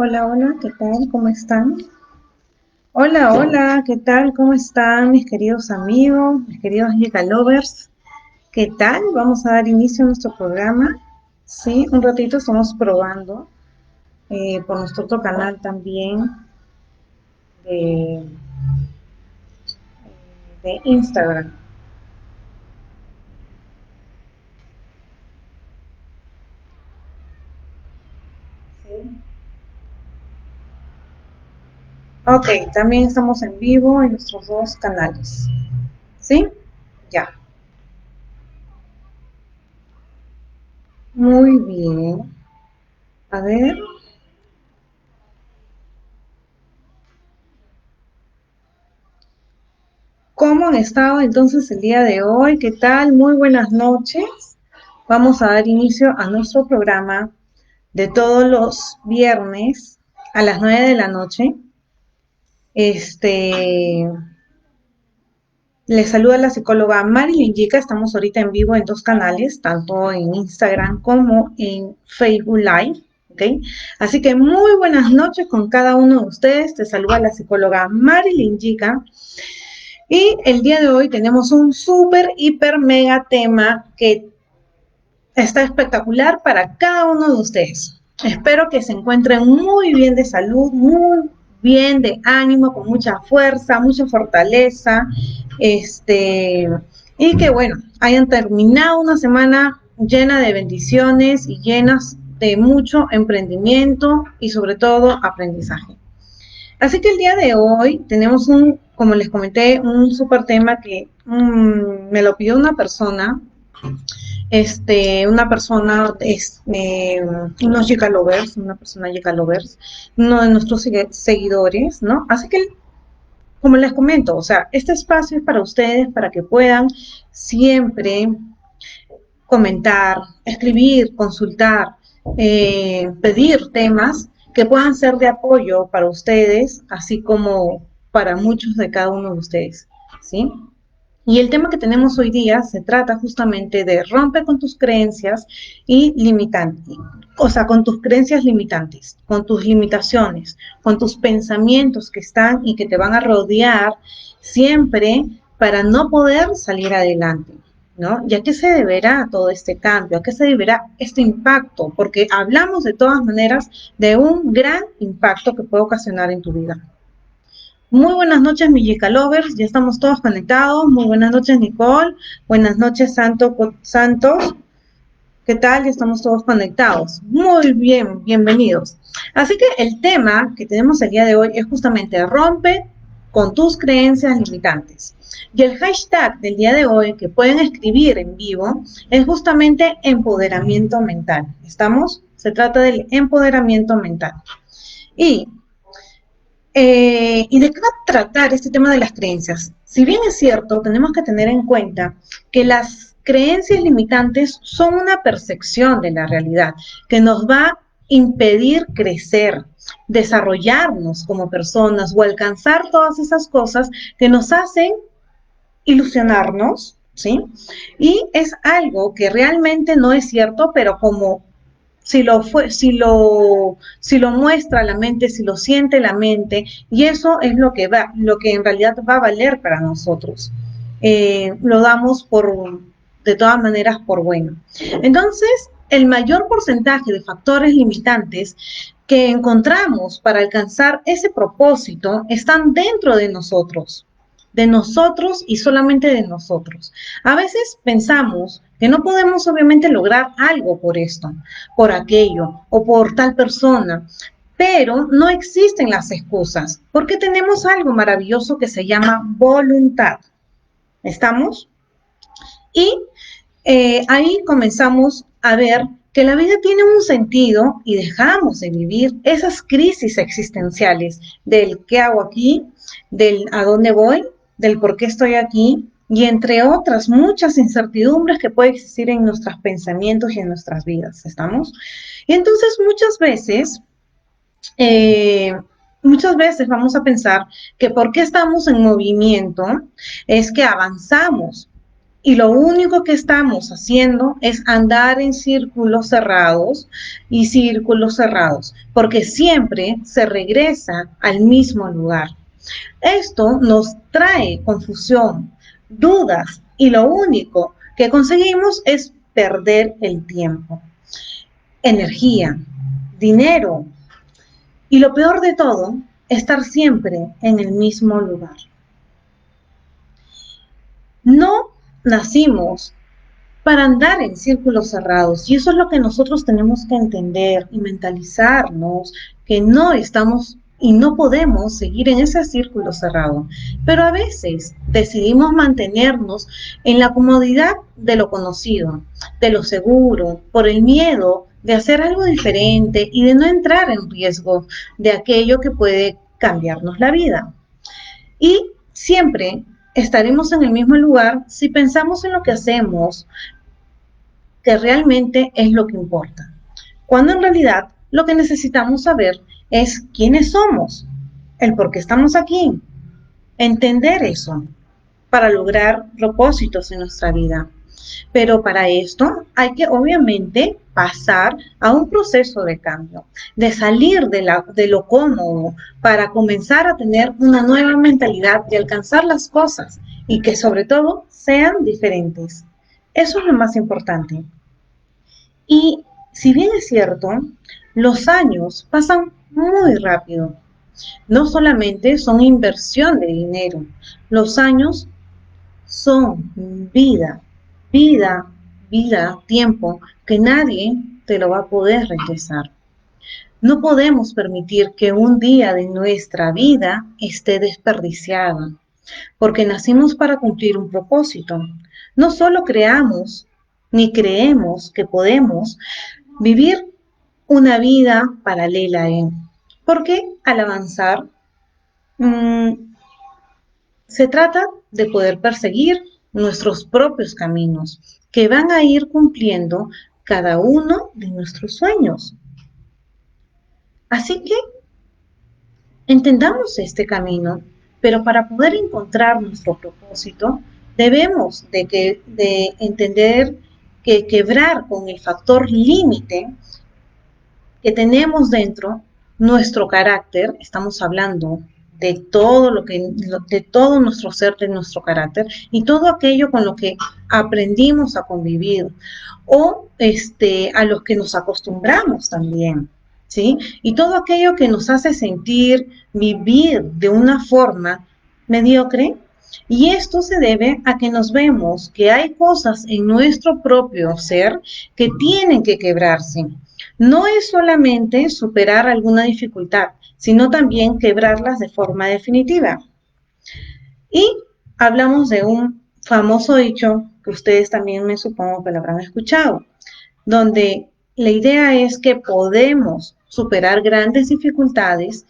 Hola, hola, ¿qué tal? ¿Cómo están? Hola, hola, ¿qué tal? ¿Cómo están mis queridos amigos, mis queridos Yeka Lovers? ¿Qué tal? Vamos a dar inicio a nuestro programa. Sí, un ratito estamos probando por nuestro otro canal también de, de Instagram. ¿Sí? Ok, también estamos en vivo en nuestros dos canales. ¿Sí? Ya. Muy bien. A ver, ¿cómo han estado entonces el día de hoy? ¿Qué tal? Muy buenas noches. Vamos a dar inicio a nuestro programa de todos los viernes a las 9 de la noche. Este, les saluda la psicóloga Marilyn Yica. Estamos ahorita en vivo en dos canales, tanto en Instagram como en Facebook Live. ¿Okay? Así que muy buenas noches con cada uno de ustedes. Te saluda la psicóloga Marilyn Yica. Y el día de hoy tenemos un súper, hiper, mega tema que está espectacular para cada uno de ustedes. Espero que se encuentren muy bien de salud, muy bien de ánimo, con mucha fuerza, mucha fortaleza, y que bueno, hayan terminado una semana llena de bendiciones y llenas de mucho emprendimiento y sobre todo aprendizaje. Así que el día de hoy tenemos como les comenté, un súper tema que me lo pidió una persona, unos Yeka Lovers, una persona Yeka Lovers, uno de nuestros seguidores, ¿no? Así que, como les comento, o sea, este espacio es para ustedes, para que puedan siempre comentar, escribir, consultar, pedir temas que puedan ser de apoyo para ustedes, así como para muchos de cada uno de ustedes, ¿sí? Y el tema que tenemos hoy día se trata justamente de romper con tus creencias y limitantes, o sea, con tus creencias limitantes, con tus limitaciones, con tus pensamientos que están y que te van a rodear siempre para no poder salir adelante. ¿No? ¿Y a qué se deberá todo este cambio? ¿A qué se deberá este impacto? Porque hablamos de todas maneras de un gran impacto que puede ocasionar en tu vida. Muy buenas noches, Millica Lovers. Ya estamos todos conectados. Muy buenas noches, Nicole. Buenas noches, Santos. ¿Qué tal? Ya estamos todos conectados. Muy bien, bienvenidos. Así que el tema que tenemos el día de hoy es justamente rompe con tus creencias limitantes. Y el hashtag del día de hoy que pueden escribir en vivo es justamente empoderamiento mental. ¿Estamos? Se trata del empoderamiento mental. Y ¿Y de qué va a tratar este tema de las creencias? Si bien es cierto, tenemos que tener en cuenta que las creencias limitantes son una percepción de la realidad que nos va a impedir crecer, desarrollarnos como personas o alcanzar todas esas cosas que nos hacen ilusionarnos, ¿sí? Y es algo que realmente no es cierto, pero como si lo muestra la mente, si lo siente la mente, y eso es lo que en realidad va a valer para nosotros. Lo damos de todas maneras por bueno. Entonces, el mayor porcentaje de factores limitantes que encontramos para alcanzar ese propósito están dentro de nosotros y solamente de nosotros. A veces pensamos que no podemos obviamente lograr algo por esto, por aquello o por tal persona, pero no existen las excusas, porque tenemos algo maravilloso que se llama voluntad. ¿Estamos? Y ahí comenzamos a ver que la vida tiene un sentido y dejamos de vivir esas crisis existenciales del qué hago aquí, del a dónde voy, del por qué estoy aquí y entre otras muchas incertidumbres que pueden existir en nuestros pensamientos y en nuestras vidas. ¿Estamos? Y entonces eh, muchas veces vamos a pensar que por qué estamos en movimiento es que avanzamos, Y lo único que estamos haciendo es andar en círculos cerrados y círculos cerrados, porque siempre se regresa al mismo lugar. Esto nos trae confusión, dudas, y lo único que conseguimos es perder el tiempo, energía, dinero y lo peor de todo, estar siempre en el mismo lugar. No nacimos para andar en círculos cerrados. Y eso es lo que nosotros tenemos que entender y mentalizarnos, que no estamos y no podemos seguir en ese círculo cerrado. Pero a veces decidimos mantenernos en la comodidad de lo conocido, de lo seguro, por el miedo de hacer algo diferente y de no entrar en riesgo de aquello que puede cambiarnos la vida. Y siempre estaremos en el mismo lugar si pensamos en lo que hacemos, que realmente es lo que importa. Cuando en realidad lo que necesitamos saber es quiénes somos, el por qué estamos aquí, entender eso para lograr propósitos en nuestra vida. Pero para esto hay que obviamente pasar a un proceso de cambio, de salir de lo cómodo para comenzar a tener una nueva mentalidad de alcanzar las cosas y que sobre todo sean diferentes. Eso es lo más importante. Y si bien es cierto, los años pasan muy rápido. No solamente son inversión de dinero, los años son vida, vida, vida, tiempo que nadie te lo va a poder regresar. No podemos permitir que un día de nuestra vida esté desperdiciada, porque nacimos para cumplir un propósito. No solo creamos ni creemos que podemos vivir una vida paralela a él, porque al avanzar mmm, se trata de poder perseguir nuestros propios caminos, que van a ir cumpliendo cada uno de nuestros sueños. Así que entendamos este camino, pero para poder encontrar nuestro propósito, debemos de entender que quebrar con el factor límite que tenemos dentro, nuestro carácter, estamos hablando de todo de todo nuestro ser, de nuestro carácter y todo aquello con lo que aprendimos a convivir o a los que nos acostumbramos también, ¿sí? Y todo aquello que nos hace sentir vivir de una forma mediocre. Y esto se debe a que nos vemos que hay cosas en nuestro propio ser que tienen que quebrarse. No es solamente superar alguna dificultad, sino también quebrarlas de forma definitiva. Y hablamos de un famoso dicho que ustedes también me supongo que lo habrán escuchado, donde la idea es que podemos superar grandes dificultades,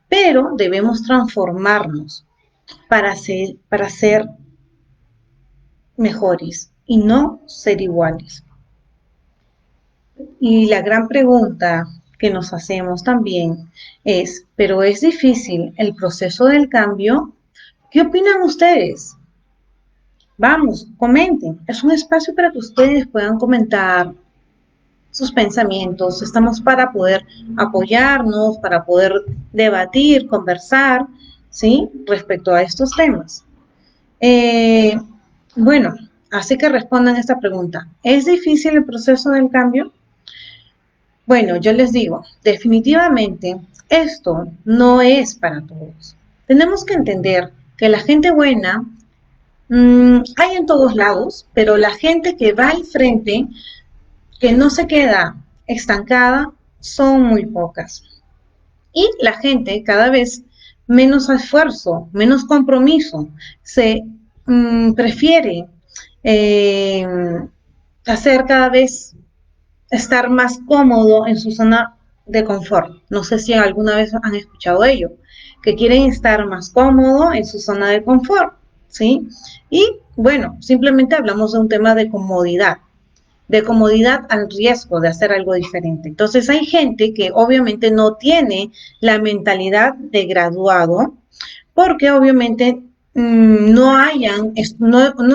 pero debemos transformarnos para ser mejores y no ser iguales. Y la gran pregunta que nos hacemos también es, ¿pero es difícil el proceso del cambio? ¿Qué opinan ustedes? Vamos, comenten. Es un espacio para que ustedes puedan comentar sus pensamientos. Estamos para poder apoyarnos, para poder debatir, conversar, ¿sí? Respecto a estos temas. Eh, bueno, así que respondan esta pregunta. ¿Es difícil el proceso del cambio? Bueno, yo les digo, definitivamente esto no es para todos. Tenemos que entender que la gente buena hay en todos lados, pero la gente que va al frente, que no se queda estancada, son muy pocas. Y la gente cada vez menos esfuerzo, menos compromiso, se prefiere eh, hacer cada vez estar más cómodo en su zona de confort. No sé si alguna vez han escuchado ello, que quieren estar más cómodo en su zona de confort, ¿sí? Y bueno, simplemente hablamos de un tema de comodidad al riesgo de hacer algo diferente. Entonces hay gente que obviamente no tiene la mentalidad de graduado, porque obviamente no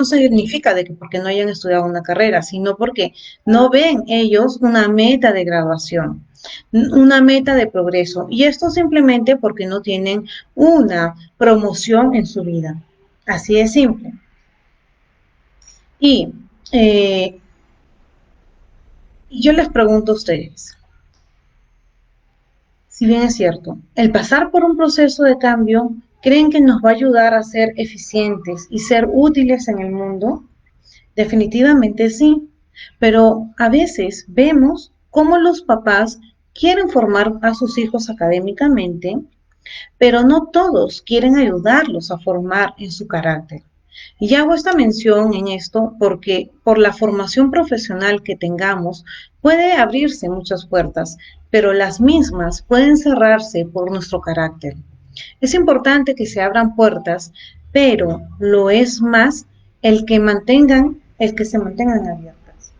significa de que porque no hayan estudiado una carrera, sino porque no ven ellos una meta de graduación, una meta de progreso. Y esto simplemente porque no tienen una promoción en su vida. Así de simple. Y eh, yo les pregunto a ustedes, si bien es cierto, el pasar por un proceso de cambio, ¿creen que nos va a ayudar a ser eficientes y ser útiles en el mundo? Definitivamente sí, pero a veces vemos cómo los papás quieren formar a sus hijos académicamente, pero no todos quieren ayudarlos a formar en su carácter. Y hago esta mención en esto porque por la formación profesional que tengamos puede abrirse muchas puertas, pero las mismas pueden cerrarse por nuestro carácter. Es importante que se abran puertas, pero lo es más el que se mantengan abiertas.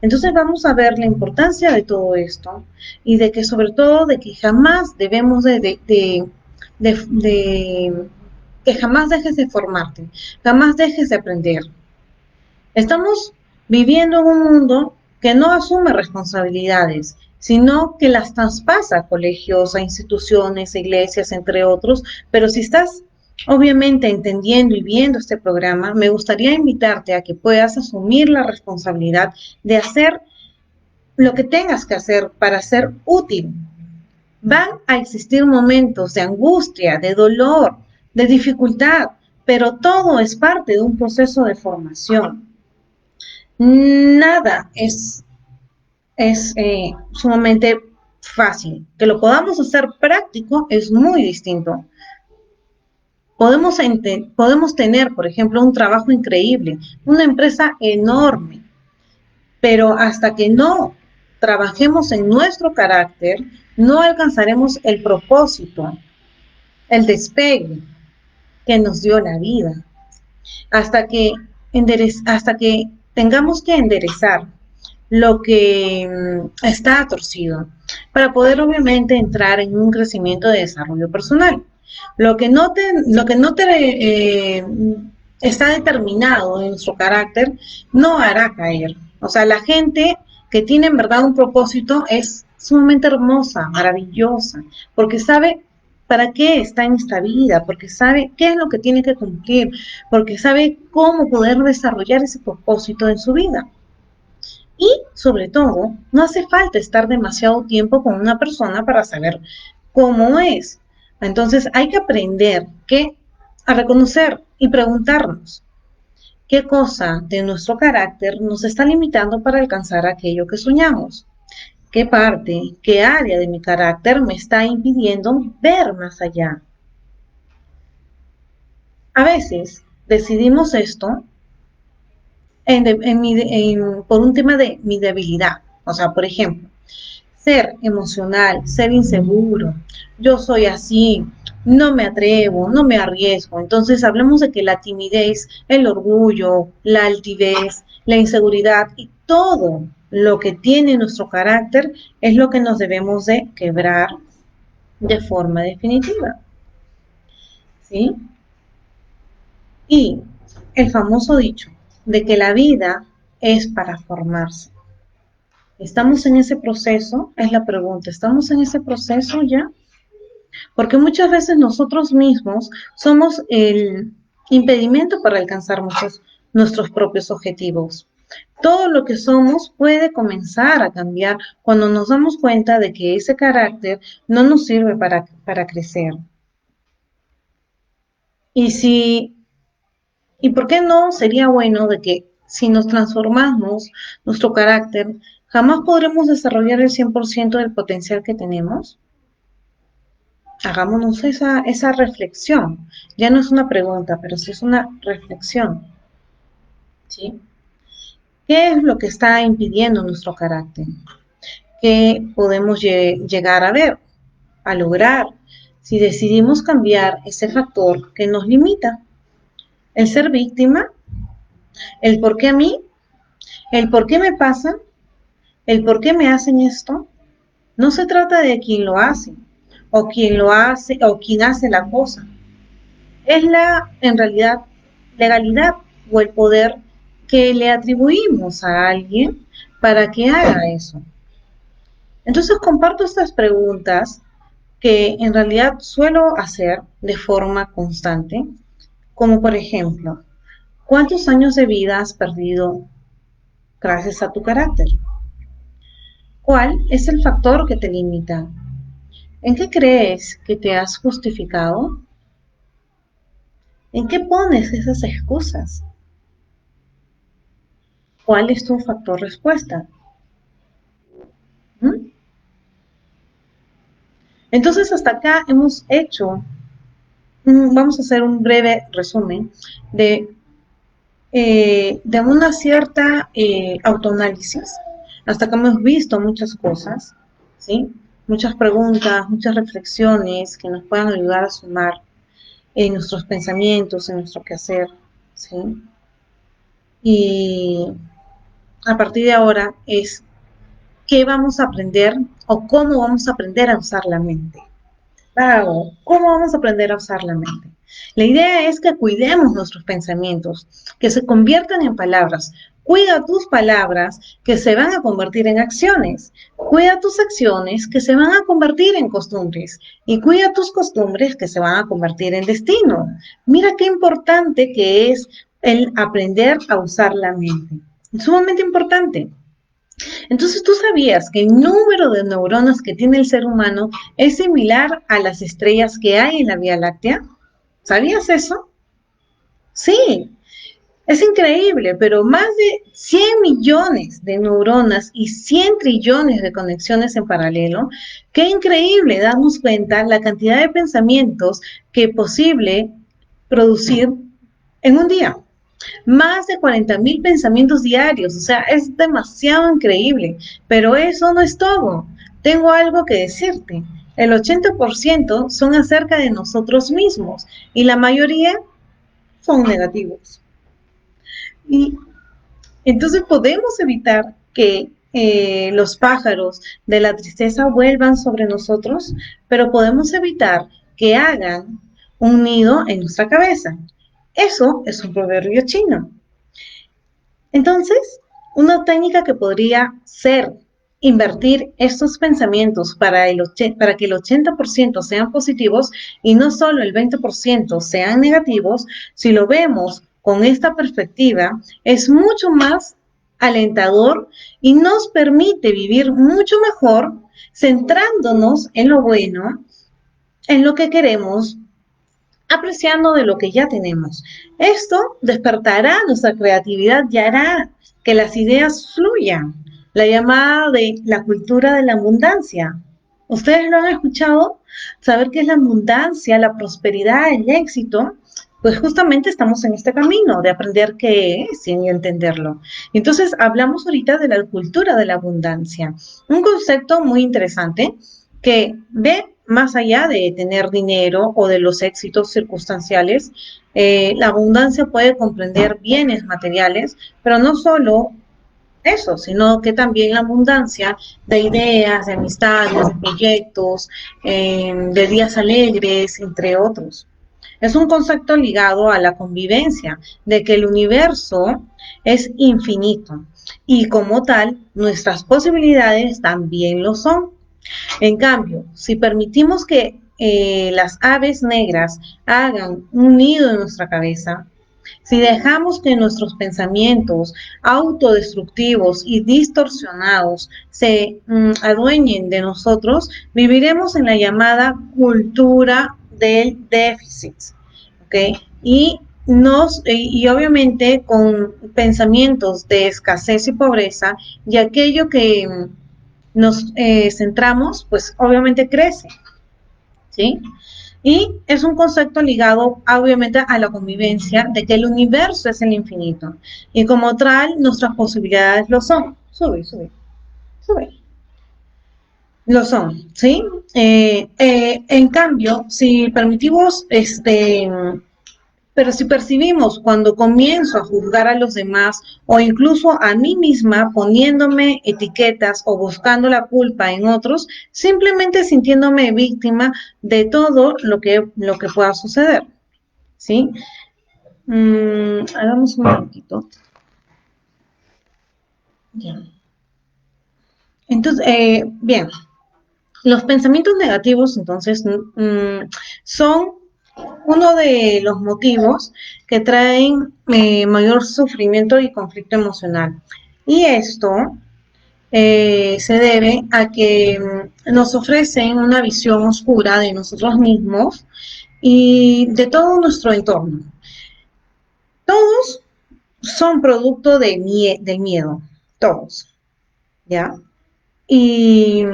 Entonces vamos a ver la importancia de todo esto y de que sobre todo de que jamás debemos de que jamás dejes de formarte, jamás dejes de aprender. Estamos viviendo en un mundo que no asume responsabilidades, sino que las traspasa a colegios, a instituciones, a iglesias, entre otros. Pero si estás obviamente entendiendo y viendo este programa, me gustaría invitarte a que puedas asumir la responsabilidad de hacer lo que tengas que hacer para ser útil. Van a existir momentos de angustia, de dolor, de dificultad, pero todo es parte de un proceso de formación. Nada es sumamente fácil. Que lo podamos hacer práctico es muy distinto. Podemos tener, por ejemplo, un trabajo increíble, una empresa enorme, pero hasta que no trabajemos en nuestro carácter, no alcanzaremos el propósito, el despegue que nos dio la vida. Hasta que, hasta que tengamos que enderezar lo que está torcido, para poder obviamente entrar en un crecimiento de desarrollo personal. Lo que no te está determinado en nuestro carácter no hará caer. O sea, la gente que tiene en verdad un propósito es sumamente hermosa, maravillosa, porque sabe para qué está en esta vida, porque sabe qué es lo que tiene que cumplir, porque sabe cómo poder desarrollar ese propósito en su vida. Y sobre todo, no hace falta estar demasiado tiempo con una persona para saber cómo es. Entonces hay que aprender a reconocer y preguntarnos qué cosa de nuestro carácter nos está limitando para alcanzar aquello que soñamos. ¿Qué parte, qué área de mi carácter me está impidiendo ver más allá? A veces decidimos esto por un tema de mi debilidad. O sea, por ejemplo, ser emocional, ser inseguro, yo soy así, no me atrevo, no me arriesgo. Entonces hablemos de que la timidez, el orgullo, la altivez, la inseguridad y todo lo que tiene nuestro carácter es lo que nos debemos de quebrar de forma definitiva. ¿Sí? Y el famoso dicho de que la vida es para formarse. ¿Estamos en ese proceso? Es la pregunta. ¿Estamos en ese proceso ya? Porque muchas veces nosotros mismos somos el impedimento para alcanzar nuestros propios objetivos. Todo lo que somos puede comenzar a cambiar cuando nos damos cuenta de que ese carácter no nos sirve para crecer. Y si, ¿y por qué no sería bueno de que si nos transformamos nuestro carácter, jamás podremos desarrollar el 100% del potencial que tenemos? Hagámonos esa reflexión. Ya no es una pregunta, pero sí es una reflexión. ¿Sí? ¿Qué es lo que está impidiendo nuestro carácter? ¿Qué podemos llegar a ver, a lograr, si decidimos cambiar ese factor que nos limita? El ser víctima, el por qué a mí, el por qué me pasa, el por qué me hacen esto. No se trata de quién lo hace, o quién lo hace, o quién hace la cosa. es en realidad, legalidad o el poder que le atribuimos a alguien para que haga eso. Entonces comparto estas preguntas que en realidad suelo hacer de forma constante, como por ejemplo, ¿cuántos años de vida has perdido gracias a tu carácter? ¿Cuál es el factor que te limita? ¿En qué crees que te has justificado? ¿En qué pones esas excusas? ¿Cuál es tu factor respuesta? ¿Mm? Entonces, hasta acá hemos hecho, vamos a hacer un breve resumen de una cierta autoanálisis. Hasta acá hemos visto muchas cosas, ¿sí? Muchas preguntas, muchas reflexiones que nos puedan ayudar a sumar en nuestros pensamientos, en nuestro quehacer, ¿sí? Y a partir de ahora es qué vamos a aprender o cómo vamos a aprender a usar la mente. Claro, ¿cómo vamos a aprender a usar la mente? La idea es que cuidemos nuestros pensamientos, que se conviertan en palabras. Cuida tus palabras que se van a convertir en acciones. Cuida tus acciones que se van a convertir en costumbres. Y cuida tus costumbres que se van a convertir en destino. Mira qué importante que es el aprender a usar la mente. Es sumamente importante. Entonces, ¿tú sabías que el número de neuronas que tiene el ser humano es similar a las estrellas que hay en la Vía Láctea? ¿Sabías eso? Sí, es increíble, pero más de 100 millones de neuronas y 100 trillones de conexiones en paralelo. Qué increíble darnos cuenta la cantidad de pensamientos que es posible producir en un día. Más de 40.000 pensamientos diarios, o sea, es demasiado increíble, pero eso no es todo. Tengo algo que decirte. El 80% son acerca de nosotros mismos y la mayoría son negativos. Y entonces podemos evitar que los pájaros de la tristeza vuelvan sobre nosotros, pero podemos evitar que hagan un nido en nuestra cabeza. Eso es un proverbio chino. Entonces, una técnica que podría ser invertir estos pensamientos para que el 80% sean positivos y no solo el 20% sean negativos, si lo vemos con esta perspectiva, es mucho más alentador y nos permite vivir mucho mejor centrándonos en lo bueno, en lo que queremos, apreciando de lo que ya tenemos. Esto despertará nuestra creatividad y hará que las ideas fluyan. La llamada de la cultura de la abundancia. ¿Ustedes lo han escuchado? Saber qué es la abundancia, la prosperidad, el éxito. Pues justamente estamos en este camino de aprender qué es y entenderlo. Entonces, hablamos ahorita de la cultura de la abundancia. Un concepto muy interesante que ve más allá de tener dinero o de los éxitos circunstanciales. La abundancia puede comprender bienes materiales, pero no solo eso, sino que también la abundancia de ideas, de amistades, de proyectos, de días alegres, entre otros. Es un concepto ligado a la convivencia, de que el universo es infinito y como tal, nuestras posibilidades también lo son. En cambio, si permitimos que las aves negras hagan un nido en nuestra cabeza, si dejamos que nuestros pensamientos autodestructivos y distorsionados se adueñen de nosotros, viviremos en la llamada cultura del déficit, ¿ok? Y obviamente con pensamientos de escasez y pobreza y aquello que nos centramos, pues obviamente crece, ¿sí? Y es un concepto ligado obviamente a la convivencia de que el universo es el infinito y como tal nuestras posibilidades lo son. Sube, sube, sube. Lo son, ¿sí? En cambio, si permitimos pero si percibimos cuando comienzo a juzgar a los demás o incluso a mí misma poniéndome etiquetas o buscando la culpa en otros, simplemente sintiéndome víctima de todo lo que pueda suceder. ¿sí? Hagamos un minutito. Ya. Entonces, bien, los pensamientos negativos, entonces, son uno de los motivos que traen mayor sufrimiento y conflicto emocional. Y esto se debe a que nos ofrecen una visión oscura de nosotros mismos y de todo nuestro entorno. Todos son producto del miedo, todos, ¿ya? Y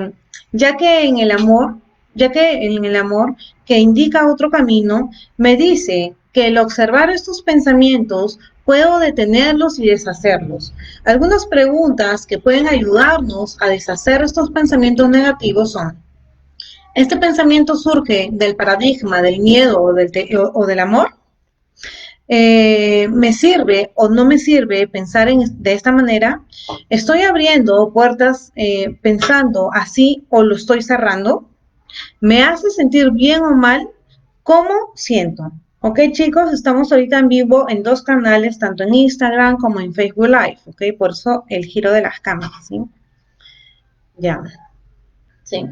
ya que en el amor, ya que en el amor que indica otro camino, me dice que el observar estos pensamientos puedo detenerlos y deshacerlos. Algunas preguntas que pueden ayudarnos a deshacer estos pensamientos negativos son: ¿este pensamiento surge del paradigma del miedo o del amor? ¿Me sirve o no me sirve pensar de esta manera? ¿Estoy abriendo puertas pensando así o lo estoy cerrando? ¿Me hace sentir bien o mal? ¿Cómo siento? Ok, chicos, estamos ahorita en vivo en dos canales, tanto en Instagram como en Facebook Live, ok, por eso el giro de las cámaras, ¿sí? Ya, sí.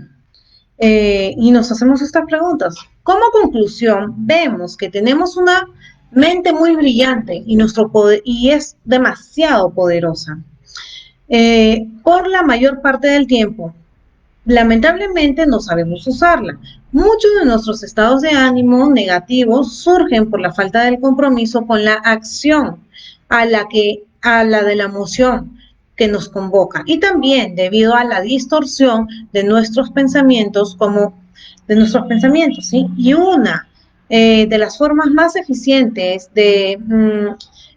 Y nos hacemos estas preguntas. Como conclusión, vemos que tenemos una mente muy brillante y, nuestro poder, y es demasiado poderosa. Por la mayor parte del tiempo, lamentablemente no sabemos usarla. Muchos de nuestros estados de ánimo negativos surgen por la falta del compromiso con la acción a la de la emoción que nos convoca y también debido a la distorsión de nuestros pensamientos ¿sí? Y una de las formas más eficientes de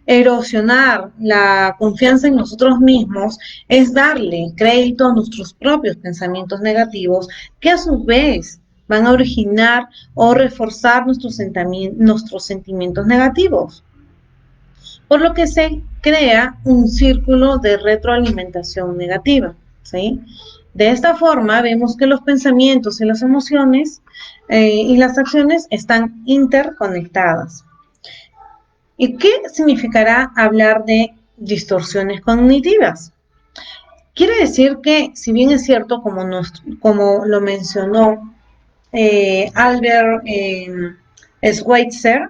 erosionar la confianza en nosotros mismos es darle crédito a nuestros propios pensamientos negativos que a su vez van a originar o reforzar nuestros sentimientos negativos, por lo que se crea un círculo de retroalimentación negativa, ¿sí? De esta forma vemos que los pensamientos y las emociones y las acciones están interconectadas. ¿Y qué significará hablar de distorsiones cognitivas? Quiere decir que, si bien es cierto, como lo mencionó Albert Schweitzer,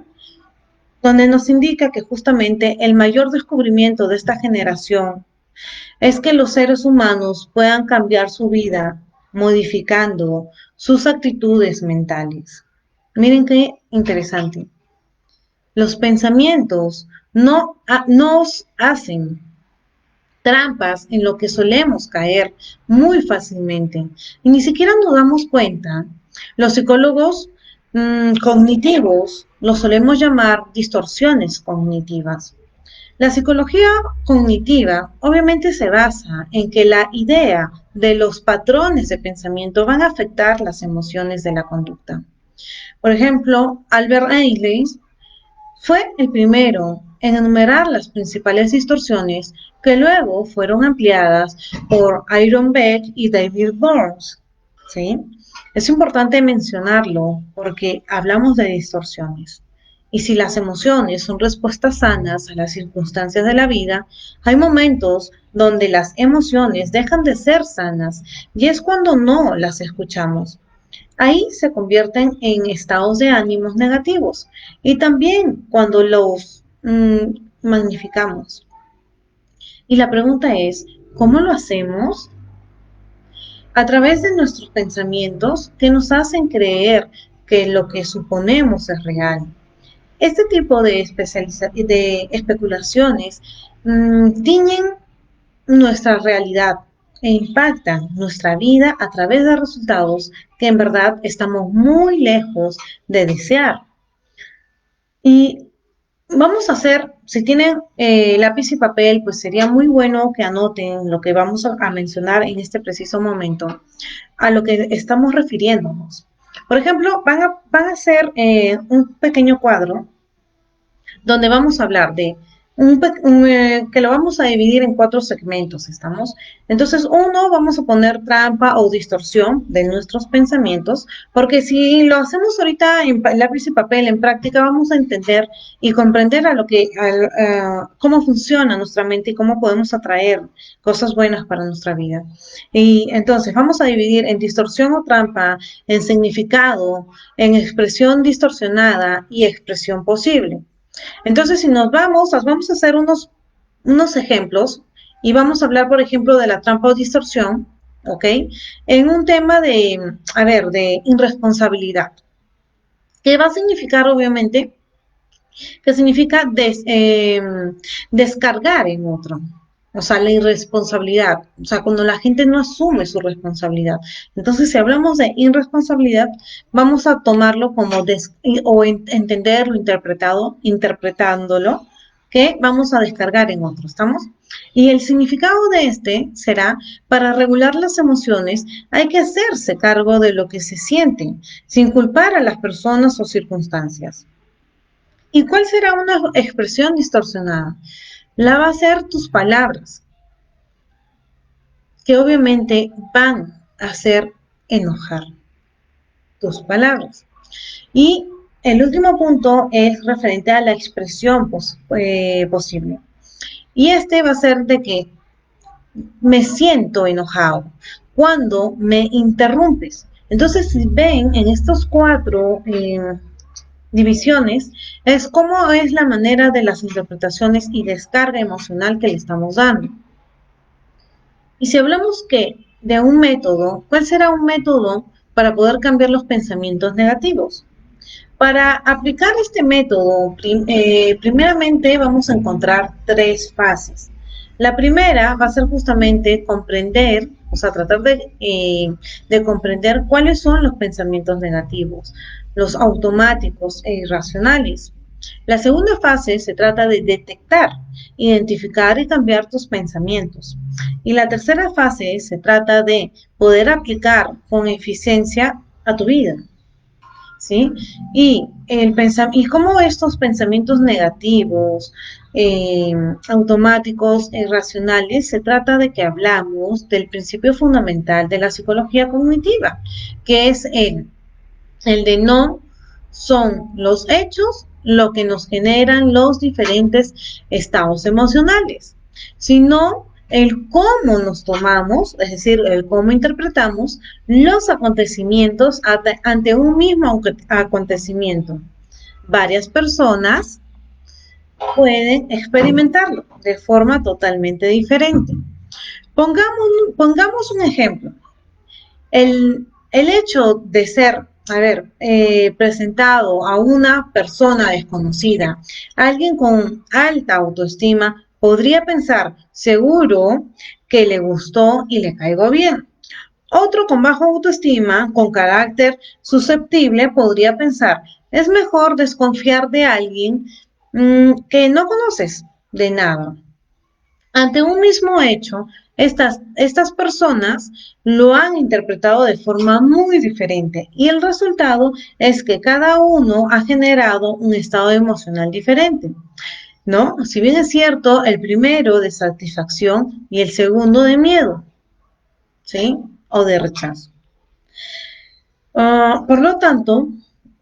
donde nos indica que justamente el mayor descubrimiento de esta generación es que los seres humanos puedan cambiar su vida modificando sus actitudes mentales. Miren qué interesante. Los pensamientos no nos hacen trampas en lo que solemos caer muy fácilmente y ni siquiera nos damos cuenta. Los psicólogos cognitivos los solemos llamar distorsiones cognitivas. La psicología cognitiva obviamente se basa en que la idea de los patrones de pensamiento van a afectar las emociones de la conducta. Por ejemplo, Albert Einstein fue el primero en enumerar las principales distorsiones que luego fueron ampliadas por Aaron Beck y David Burns. ¿Sí? Es importante mencionarlo porque hablamos de distorsiones. Y si las emociones son respuestas sanas a las circunstancias de la vida, hay momentos donde las emociones dejan de ser sanas y es cuando no las escuchamos. Ahí se convierten en estados de ánimos negativos y también cuando los magnificamos. Y la pregunta es, ¿cómo lo hacemos? A través de nuestros pensamientos que nos hacen creer que lo que suponemos es real. Este tipo de especulaciones tiñen nuestra realidad e impactan nuestra vida a través de resultados que en verdad estamos muy lejos de desear. Y vamos a hacer, si tienen lápiz y papel, pues sería muy bueno que anoten lo que vamos a mencionar en este preciso momento, a lo que estamos refiriéndonos. Por ejemplo, van a hacer un pequeño cuadro donde vamos a hablar de que lo vamos a dividir en 4 segmentos, ¿estamos? Entonces, uno, vamos a poner trampa o distorsión de nuestros pensamientos, porque si lo hacemos ahorita en lápiz y papel, en práctica, vamos a entender y comprender cómo funciona nuestra mente y cómo podemos atraer cosas buenas para nuestra vida. Y entonces, vamos a dividir en distorsión o trampa, en significado, en expresión distorsionada y expresión posible. Entonces, si vamos a hacer unos ejemplos y vamos a hablar, por ejemplo, de la trampa o distorsión, ¿ok? En un tema de irresponsabilidad, que va a significar, obviamente, que significa descargar en otro. O sea, la irresponsabilidad. O sea, cuando la gente no asume su responsabilidad. Entonces, si hablamos de irresponsabilidad, vamos a tomarlo como entenderlo, interpretándolo, que vamos a descargar en otro. ¿Estamos? Y el significado de este será, para regular las emociones, hay que hacerse cargo de lo que se siente, sin culpar a las personas o circunstancias. ¿Y cuál será una expresión distorsionada? La va a ser tus palabras, que obviamente van a hacer enojar tus palabras. Y el último punto es referente a la expresión posible. Y este va a ser de que me siento enojado cuando me interrumpes. Entonces, si ven en estos 4 divisiones, es cómo es la manera de las interpretaciones y descarga emocional que le estamos dando. Y si hablamos de un método, ¿cuál será un método para poder cambiar los pensamientos negativos? Para aplicar este método, primeramente vamos a encontrar 3 fases. La primera va a ser justamente comprender, o sea, tratar de comprender cuáles son los pensamientos negativos, los automáticos e irracionales. La segunda fase se trata de detectar, identificar y cambiar tus pensamientos. Y la tercera fase se trata de poder aplicar con eficiencia a tu vida. ¿Sí? Y cómo estos pensamientos negativos, automáticos, irracionales, se trata de que hablamos del principio fundamental de la psicología cognitiva, que es el de no son los hechos lo que nos generan los diferentes estados emocionales, sino el cómo nos tomamos, es decir, el cómo interpretamos los acontecimientos ante un mismo acontecimiento. Varias personas pueden experimentarlo de forma totalmente diferente. Pongamos un ejemplo. El hecho de ser presentado a una persona desconocida, alguien con alta autoestima, podría pensar, seguro que le gustó y le caigo bien. Otro con baja autoestima, con carácter susceptible, podría pensar, es mejor desconfiar de alguien que no conoces de nada. Ante un mismo hecho, estas personas lo han interpretado de forma muy diferente y el resultado es que cada uno ha generado un estado emocional diferente, ¿no? Si bien es cierto, el primero de satisfacción y el segundo de miedo, ¿sí? O de rechazo. Por lo tanto,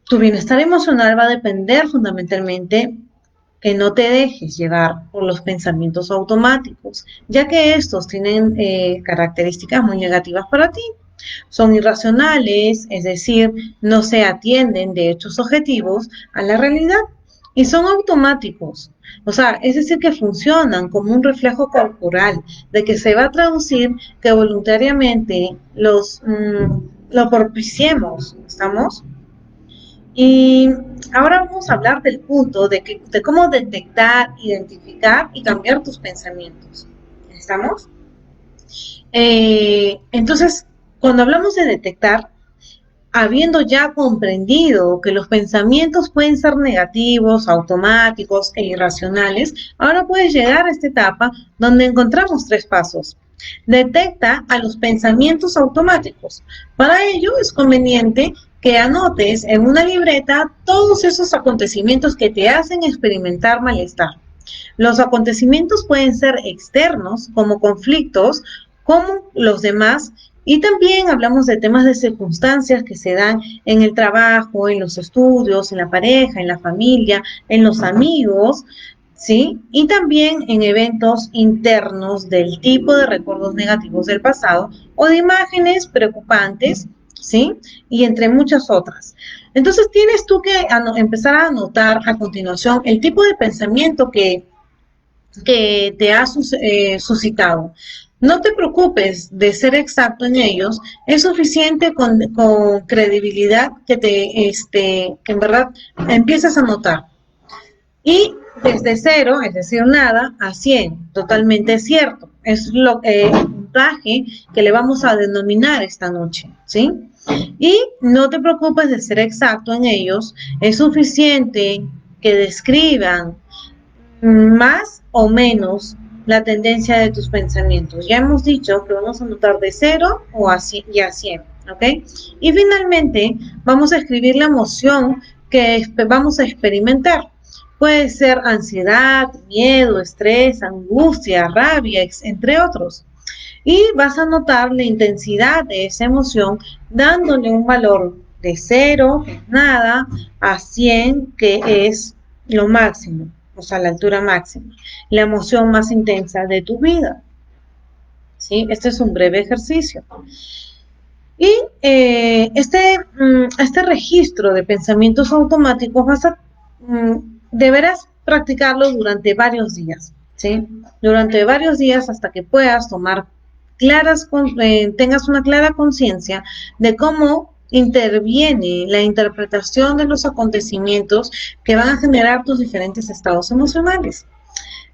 tu bienestar emocional va a depender fundamentalmente que no te dejes llevar por los pensamientos automáticos, ya que estos tienen características muy negativas para ti. Son irracionales, es decir, no se atienden de hechos objetivos a la realidad y son automáticos. O sea, es decir, que funcionan como un reflejo corporal de que se va a traducir que voluntariamente lo propiciemos, ¿estamos? Y ahora vamos a hablar del punto de cómo detectar, identificar y cambiar tus pensamientos. ¿Estamos? Entonces, cuando hablamos de detectar, habiendo ya comprendido que los pensamientos pueden ser negativos, automáticos e irracionales, ahora puedes llegar a esta etapa donde encontramos 3 pasos. Detecta a los pensamientos automáticos. Para ello es conveniente que anotes en una libreta todos esos acontecimientos que te hacen experimentar malestar. Los acontecimientos pueden ser externos, como conflictos, como los demás, y también hablamos de temas de circunstancias que se dan en el trabajo, en los estudios, en la pareja, en la familia, en los amigos, ¿sí? Y también en eventos internos del tipo de recuerdos negativos del pasado o de imágenes preocupantes, ¿sí? Y entre muchas otras. Entonces tienes tú que empezar a anotar a continuación el tipo de pensamiento que te ha suscitado. No te preocupes de ser exacto en ellos, es suficiente con credibilidad que en verdad empieces a notar. Y desde cero, es decir, nada, a 100, totalmente cierto. Es el puntaje que le vamos a denominar esta noche, ¿sí? Y no te preocupes de ser exacto en ellos, es suficiente que describan más o menos la tendencia de tus pensamientos. Ya hemos dicho que vamos a anotar de 0 y a 100, ¿ok? Y finalmente vamos a escribir la emoción que vamos a experimentar. Puede ser ansiedad, miedo, estrés, angustia, rabia, entre otros. Y vas a notar la intensidad de esa emoción dándole un valor de 0, que es nada, a 100, que es lo máximo, o sea, la altura máxima, la emoción más intensa de tu vida. ¿Sí? Este es un breve ejercicio. Y este registro de pensamientos automáticos deberás practicarlo durante varios días, ¿sí? Durante varios días hasta que puedas tengas una clara conciencia de cómo interviene la interpretación de los acontecimientos que van a generar tus diferentes estados emocionales.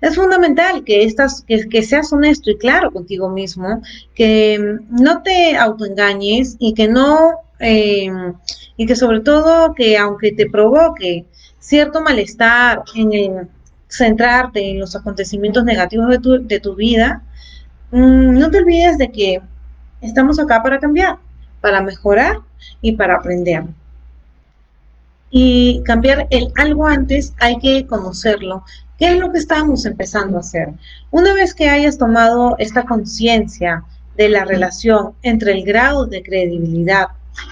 Es fundamental que seas honesto y claro contigo mismo, que no te autoengañes y que sobre todo que aunque te provoque cierto malestar en el centrarte en los acontecimientos negativos de tu vida, no te olvides de que estamos acá para cambiar, para mejorar y para aprender. Y cambiar el algo antes hay que conocerlo. ¿Qué es lo que estamos empezando a hacer? Una vez que hayas tomado esta conciencia de la relación entre el grado de credibilidad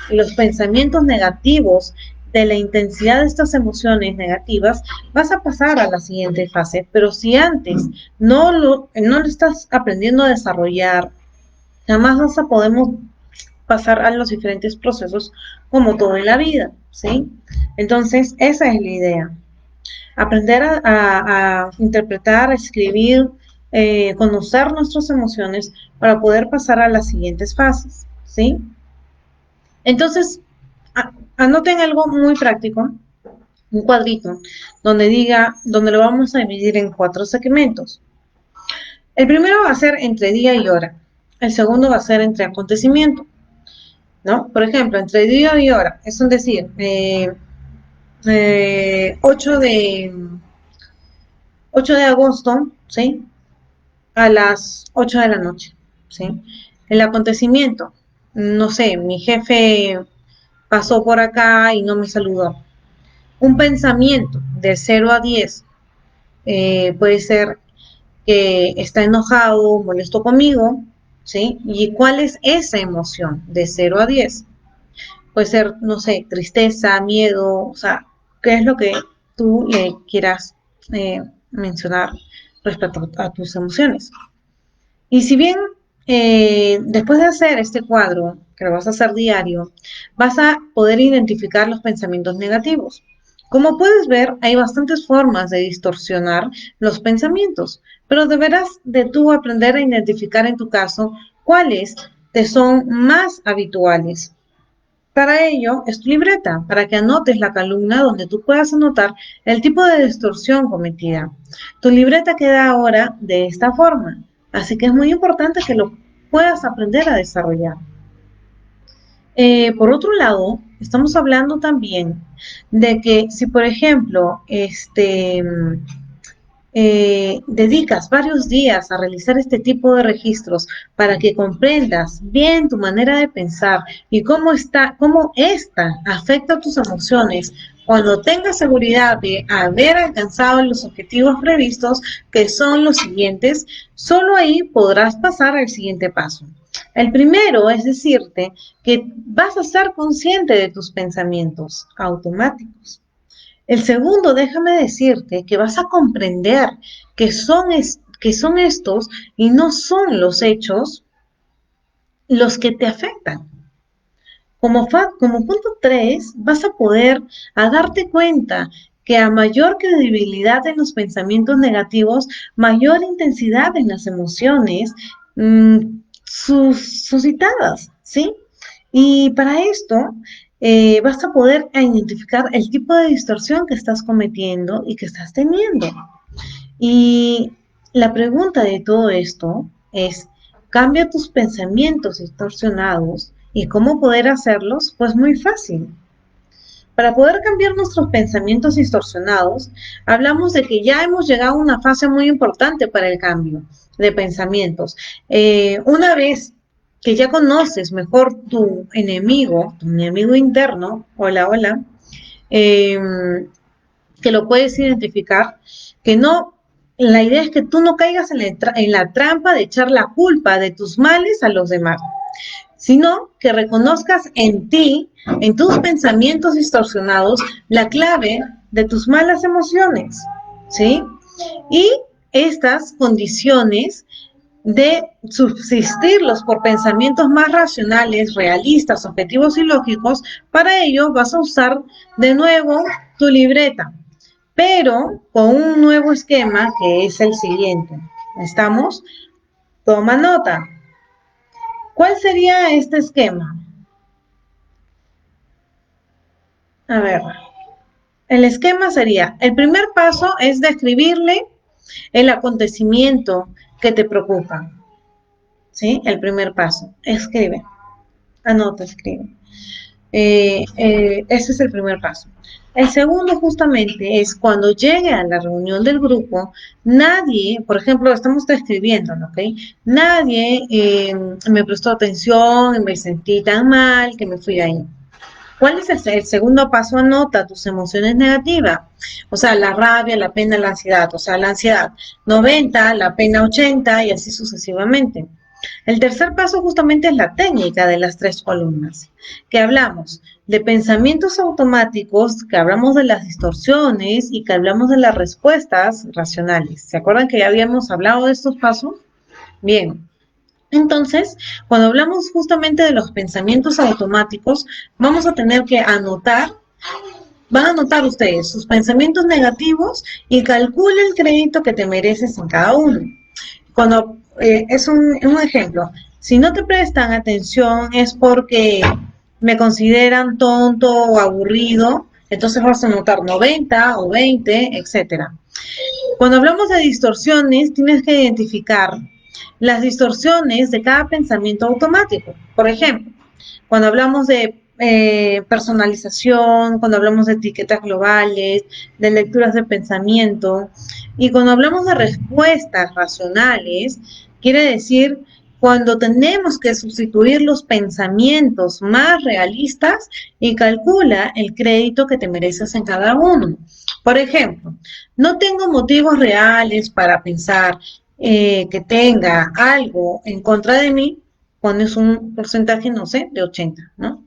y los pensamientos negativos, de la intensidad de estas emociones negativas, vas a pasar a la siguiente fase. Pero si antes no lo estás aprendiendo a desarrollar, jamás vas a poder pasar a los diferentes procesos como todo en la vida, ¿sí? Entonces, esa es la idea. Aprender a interpretar, a escribir, conocer nuestras emociones para poder pasar a las siguientes fases, ¿sí? Entonces, anoten algo muy práctico, un cuadrito, donde lo vamos a dividir en 4 segmentos. El primero va a ser entre día y hora. El segundo va a ser entre acontecimiento, ¿no? Por ejemplo, entre día y hora, es decir, 8 de agosto, ¿sí? A las 8 de la noche, ¿sí? El acontecimiento, no sé, mi jefe pasó por acá y no me saludó. Un pensamiento de 0 a 10 puede ser que está enojado, molesto conmigo, ¿sí? ¿Y cuál es esa emoción de 0 a 10? Puede ser, no sé, tristeza, miedo, o sea, qué es lo que tú le quieras mencionar respecto a tus emociones. Y si bien después de hacer este cuadro, que lo vas a hacer diario, vas a poder identificar los pensamientos negativos. Como puedes ver, hay bastantes formas de distorsionar los pensamientos, pero deberás de tú aprender a identificar en tu caso cuáles te son más habituales. Para ello es tu libreta, para que anotes la columna donde tú puedas anotar el tipo de distorsión cometida. Tu libreta queda ahora de esta forma, así que es muy importante que lo puedas aprender a desarrollar. Por otro lado, estamos hablando también de que si, por ejemplo, dedicas varios días a realizar este tipo de registros para que comprendas bien tu manera de pensar y cómo esta afecta tus emociones, cuando tengas seguridad de haber alcanzado los objetivos previstos, que son los siguientes, solo ahí podrás pasar al siguiente paso. El primero es decirte que vas a ser consciente de tus pensamientos automáticos. El segundo, déjame decirte que vas a comprender que son estos y no son los hechos los que te afectan. Como punto 3, vas a poder a darte cuenta que a mayor credibilidad en los pensamientos negativos, mayor intensidad en las emociones suscitadas, ¿sí? Y para esto vas a poder identificar el tipo de distorsión que estás cometiendo y que estás teniendo. Y la pregunta de todo esto es, ¿cambia tus pensamientos distorsionados? ¿Y cómo poder hacerlos? Pues muy fácil. Para poder cambiar nuestros pensamientos distorsionados, hablamos de que ya hemos llegado a una fase muy importante para el cambio de pensamientos. Una vez que ya conoces mejor tu enemigo interno, hola, eh, que lo puedes identificar, que no, la idea es que tú no caigas en la trampa de echar la culpa de tus males a los demás, sino que reconozcas en ti, en tus pensamientos distorsionados, la clave de tus malas emociones, ¿sí? Y estas condiciones de subsistirlos por pensamientos más racionales, realistas, objetivos y lógicos, para ello vas a usar de nuevo tu libreta, pero con un nuevo esquema que es el siguiente. ¿Estamos? Toma nota. ¿Cuál sería este esquema? A ver, el esquema sería, el primer paso es describirle el acontecimiento que te preocupa. ¿Sí? El primer paso. Escribe. Anota, escribe. Ese es el primer paso. El segundo justamente es cuando llegue a la reunión del grupo, nadie, por ejemplo, estamos describiendo, ¿ok? Nadie me prestó atención y me sentí tan mal que me fui de ahí. ¿Cuál es el segundo paso? Anota tus emociones negativas, o sea, la rabia, la pena, la ansiedad, o sea, la ansiedad 90, la pena 80 y así sucesivamente. El tercer paso justamente es la técnica de las 3 columnas, que hablamos de pensamientos automáticos, que hablamos de las distorsiones y que hablamos de las respuestas racionales. ¿Se acuerdan que ya habíamos hablado de estos pasos? Bien. Entonces, cuando hablamos justamente de los pensamientos automáticos, vamos a tener que van a anotar ustedes sus pensamientos negativos y calcula el crédito que te mereces en cada uno. Cuando es un ejemplo, si no te prestan atención es porque me consideran tonto o aburrido, entonces vas a anotar 90 o 20, etcétera. Cuando hablamos de distorsiones, tienes que identificar las distorsiones de cada pensamiento automático. Por ejemplo, cuando hablamos de personalización, cuando hablamos de etiquetas globales, de lecturas de pensamiento, y cuando hablamos de respuestas racionales, quiere decir cuando tenemos que sustituir los pensamientos más realistas y calcula el crédito que te mereces en cada uno. Por ejemplo, no tengo motivos reales para pensar que tenga algo en contra de mí, pones un porcentaje, no sé, de 80, ¿no?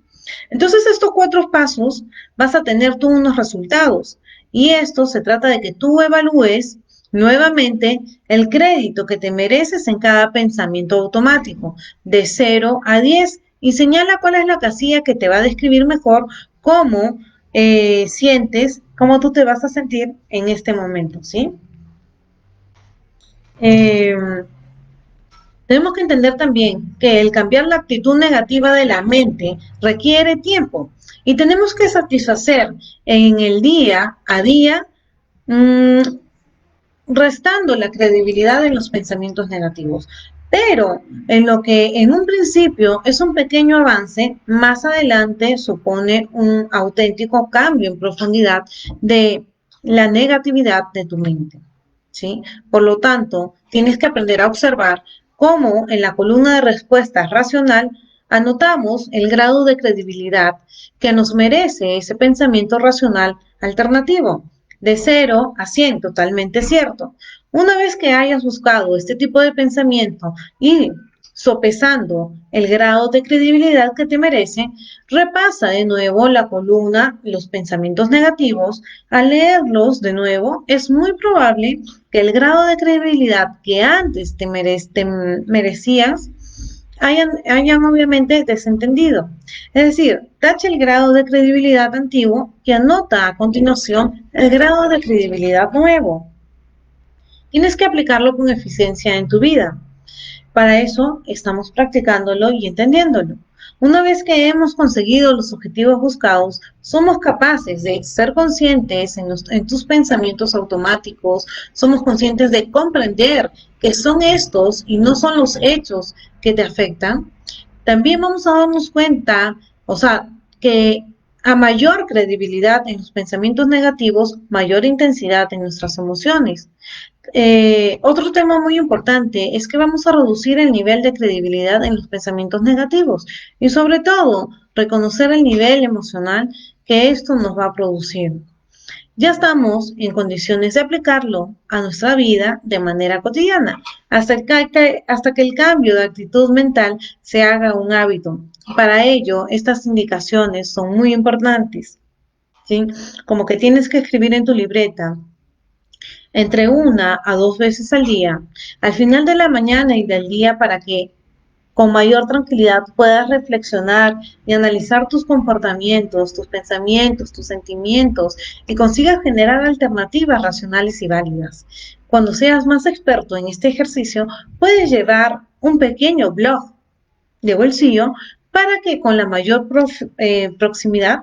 Entonces, estos 4 pasos vas a tener tú unos resultados y esto se trata de que tú evalúes nuevamente el crédito que te mereces en cada pensamiento automático, de 0 a 10, y señala cuál es la casilla que te va a describir mejor cómo sientes, cómo tú te vas a sentir en este momento, ¿sí? Eh, Tenemos que entender también que el cambiar la actitud negativa de la mente requiere tiempo y tenemos que satisfacer en el día a día, mmm, restando la credibilidad en los pensamientos negativos. Pero en lo que en un principio es un pequeño avance, más adelante supone un auténtico cambio en profundidad de la negatividad de tu mente. ¿sí? Por lo tanto, tienes que aprender a observar cómo en la columna de respuestas racional anotamos el grado de credibilidad que nos merece ese pensamiento racional alternativo, de 0 a 100, totalmente cierto. Una vez que hayas buscado este tipo de pensamiento y sopesando el grado de credibilidad que te merece, repasa de nuevo la columna los pensamientos negativos. Al leerlos de nuevo, es muy probable que el grado de credibilidad que antes te merecías hayan obviamente desentendido. Es decir, tacha el grado de credibilidad antiguo y anota a continuación el grado de credibilidad nuevo. Tienes que aplicarlo con eficiencia en tu vida. Para eso estamos practicándolo y entendiéndolo. Una vez que hemos conseguido los objetivos buscados, somos capaces de ser conscientes en tus pensamientos automáticos, somos conscientes de comprender que son estos y no son los hechos que te afectan. También vamos a darnos cuenta, o sea, que a mayor credibilidad en los pensamientos negativos, mayor intensidad en nuestras emociones. Otro tema muy importante es que vamos a reducir el nivel de credibilidad en los pensamientos negativos y sobre todo reconocer el nivel emocional que esto nos va a producir. Ya estamos en condiciones de aplicarlo a nuestra vida de manera cotidiana, hasta que el cambio de actitud mental se haga un hábito. Para ello, estas indicaciones son muy importantes, ¿sí? Como que tienes que escribir en tu libreta entre 1 a 2 veces al día, al final de la mañana y del día, para que con mayor tranquilidad puedas reflexionar y analizar tus comportamientos, tus pensamientos, tus sentimientos y consigas generar alternativas racionales y válidas. Cuando seas más experto en este ejercicio, puedes llevar un pequeño blog de bolsillo para que con la mayor proximidad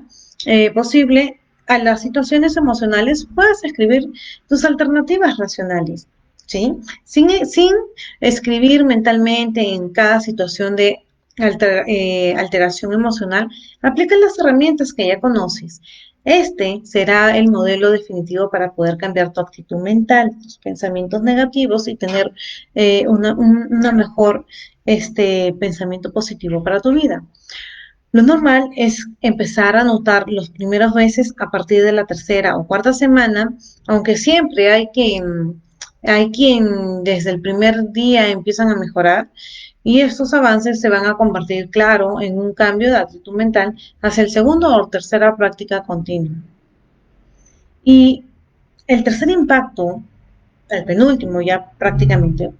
posible a las situaciones emocionales puedas escribir tus alternativas racionales, ¿sí? Sin escribir mentalmente en cada situación de alteración emocional, aplica las herramientas que ya conoces. Este será el modelo definitivo para poder cambiar tu actitud mental, tus pensamientos negativos y tener una mejor pensamiento positivo para tu vida. Lo normal es empezar a notar los primeros meses a partir de la tercera o cuarta semana, aunque siempre hay quien desde el primer día empiezan a mejorar y estos avances se van a convertir, claro, en un cambio de actitud mental hacia el segundo o tercera práctica continua. Y el tercer impacto, el penúltimo ya prácticamente,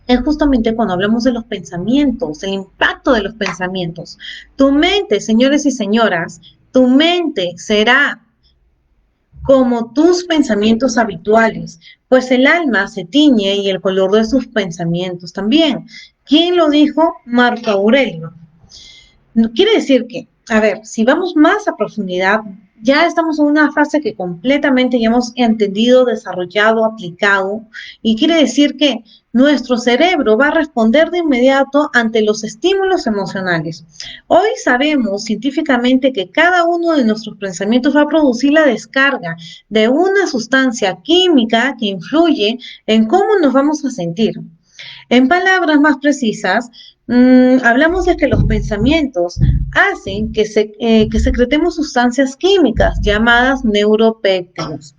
es justamente cuando hablamos de los pensamientos, el impacto de los pensamientos. Tu mente, señores y señoras, tu mente será como tus pensamientos habituales, pues el alma se tiñe y el color de sus pensamientos también. ¿Quién lo dijo? Marco Aurelio. Quiere decir que, a ver, si vamos más a profundidad, ya estamos en una fase que completamente ya hemos entendido, desarrollado, aplicado, y quiere decir que nuestro cerebro va a responder de inmediato ante los estímulos emocionales. Hoy sabemos científicamente que cada uno de nuestros pensamientos va a producir la descarga de una sustancia química que influye en cómo nos vamos a sentir. En palabras más precisas, hablamos de que los pensamientos hacen que secretemos sustancias químicas llamadas neuropéptidos,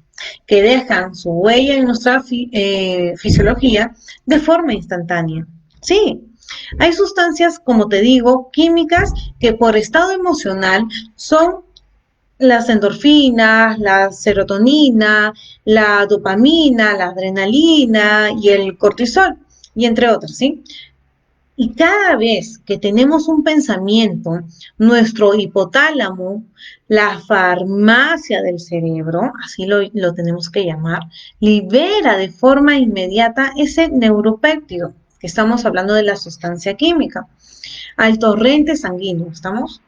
que dejan su huella en nuestra fisiología de forma instantánea. Sí, hay sustancias, como te digo, químicas que por estado emocional son las endorfinas, la serotonina, la dopamina, la adrenalina y el cortisol, y entre otros, ¿sí? Y cada vez que tenemos un pensamiento, nuestro hipotálamo, la farmacia del cerebro, así lo tenemos que llamar, libera de forma inmediata ese neuropéptido, que estamos hablando de la sustancia química, al torrente sanguíneo, ¿estamos?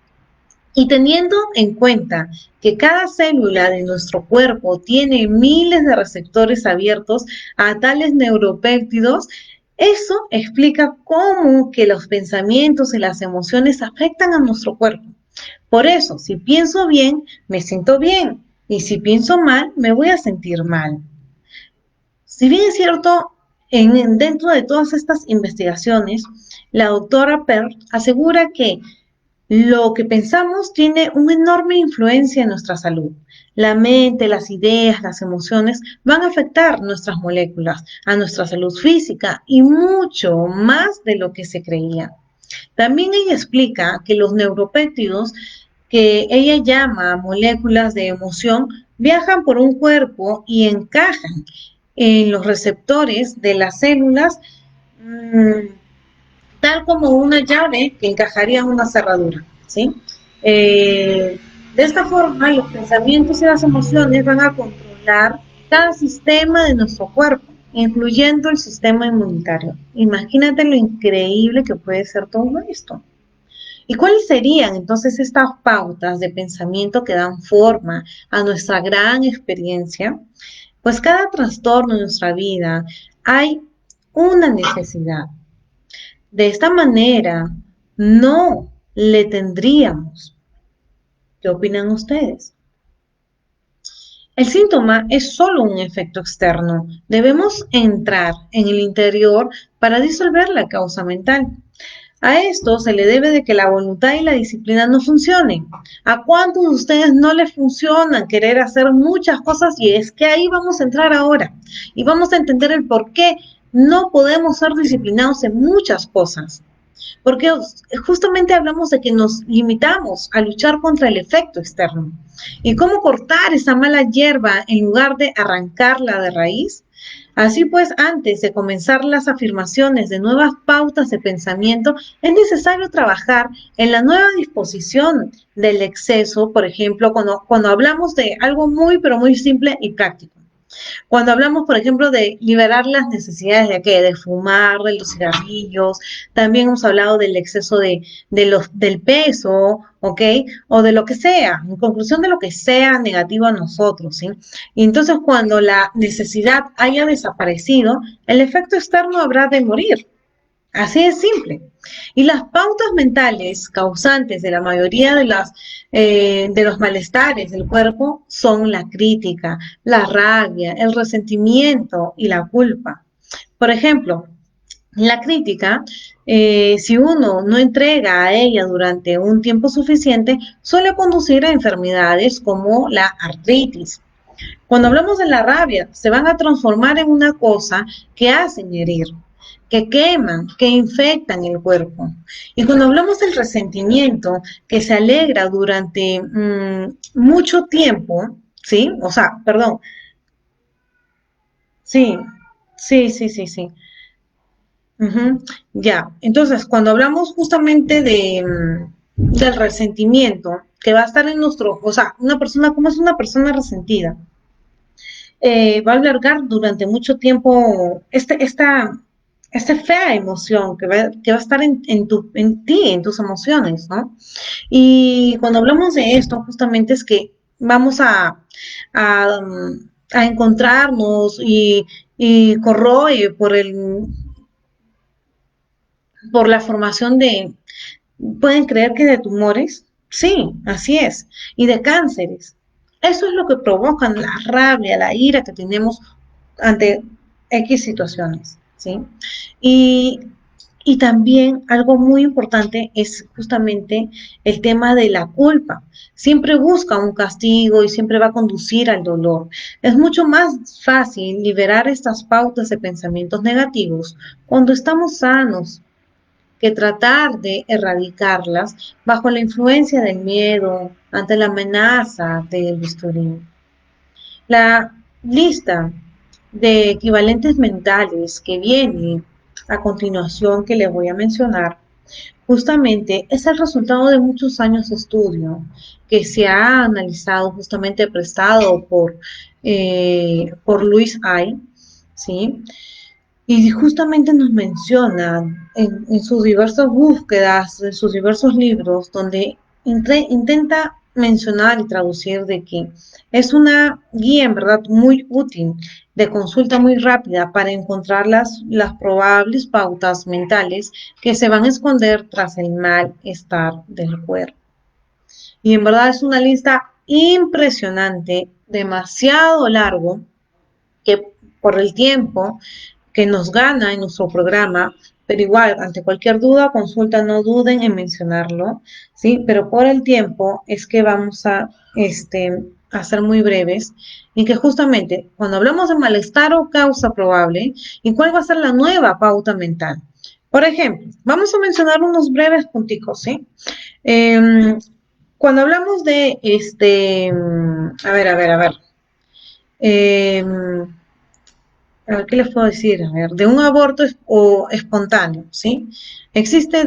Y teniendo en cuenta que cada célula de nuestro cuerpo tiene miles de receptores abiertos a tales neuropéptidos, eso explica cómo que los pensamientos y las emociones afectan a nuestro cuerpo. Por eso, si pienso bien, me siento bien. Y si pienso mal, me voy a sentir mal. Si bien es cierto, dentro de todas estas investigaciones, la doctora Pearl asegura que lo que pensamos tiene una enorme influencia en nuestra salud. La mente, las ideas, las emociones van a afectar nuestras moléculas, a nuestra salud física y mucho más de lo que se creía. También ella explica que los neuropéptidos, que ella llama moléculas de emoción, viajan por un cuerpo y encajan en los receptores de las células, mmm, tal como una llave que encajaría en una cerradura, ¿sí? De esta forma, los pensamientos y las emociones van a controlar cada sistema de nuestro cuerpo, incluyendo el sistema inmunitario. Imagínate lo increíble que puede ser todo esto. ¿Y cuáles serían entonces estas pautas de pensamiento que dan forma a nuestra gran experiencia? Pues cada trastorno en nuestra vida hay una necesidad. De esta manera, no le tendríamos. ¿Qué opinan ustedes? El síntoma es solo un efecto externo. Debemos entrar en el interior para disolver la causa mental. A esto se le debe de que la voluntad y la disciplina no funcionen. ¿A cuántos de ustedes no les funcionan querer hacer muchas cosas? Y es que ahí vamos a entrar ahora y vamos a entender el por qué no podemos ser disciplinados en muchas cosas. Porque justamente hablamos de que nos limitamos a luchar contra el efecto externo. ¿Y cómo cortar esa mala hierba en lugar de arrancarla de raíz? Así pues, antes de comenzar las afirmaciones de nuevas pautas de pensamiento, es necesario trabajar en la nueva disposición del exceso, por ejemplo, cuando hablamos de algo muy, pero muy simple y práctico. Cuando hablamos, por ejemplo, de liberar las necesidades de qué, de fumar, de los cigarrillos, también hemos hablado del exceso del peso, ¿ok? O de lo que sea, en conclusión de lo que sea negativo a nosotros, ¿sí? Y entonces cuando la necesidad haya desaparecido, el efecto externo habrá de morir. Así de simple. Y las pautas mentales causantes de la mayoría de los malestares del cuerpo son la crítica, la rabia, el resentimiento y la culpa. Por ejemplo, la crítica, si uno no entrega a ella durante un tiempo suficiente, suele conducir a enfermedades como la artritis. Cuando hablamos de la rabia, se van a transformar en una cosa que hacen herir, que queman, que infectan el cuerpo. Y cuando hablamos del resentimiento, que se alegra durante mucho tiempo, ¿sí? O sea, perdón, sí, sí. Ujú, ya, entonces cuando hablamos justamente del resentimiento, que va a estar en nuestro, o sea, una persona, ¿cómo es una persona resentida? Va a alargar durante mucho tiempo esta fea emoción que va a estar en ti, en tus emociones, ¿no? Y cuando hablamos de esto, justamente es que vamos a, a encontrarnos y corroe por la formación pueden creer que de tumores, sí, así es, y de cánceres. Eso es lo que provocan la rabia, la ira que tenemos ante X situaciones, ¿sí? Y, y también algo muy importante es justamente el tema de la culpa. Siempre busca un castigo y siempre va a conducir al dolor. Es mucho más fácil liberar estas pautas de pensamientos negativos cuando estamos sanos, que tratar de erradicarlas bajo la influencia del miedo ante la amenaza del bisturí. La lista de equivalentes mentales que viene a continuación, que les voy a mencionar, justamente es el resultado de muchos años de estudio que se ha analizado, justamente prestado por Luis Ay, ¿sí? Y justamente nos menciona en sus diversas búsquedas, en sus diversos libros, donde intenta mencionar y traducir de que es una guía en verdad muy útil, de consulta muy rápida para encontrar las probables pautas mentales que se van a esconder tras el malestar del cuerpo. Y en verdad es una lista impresionante, demasiado largo, que por el tiempo que nos gana en nuestro programa, pero igual, ante cualquier duda, consulta, no duden en mencionarlo, ¿sí? Pero por el tiempo es que vamos a ser muy breves, y que justamente cuando hablamos de malestar o causa probable, ¿y cuál va a ser la nueva pauta mental? Por ejemplo, vamos a mencionar unos breves punticos, ¿sí? Eh, Cuando hablamos de eh, ¿qué les puedo decir? A ver, de un aborto o espontáneo, ¿sí? Existe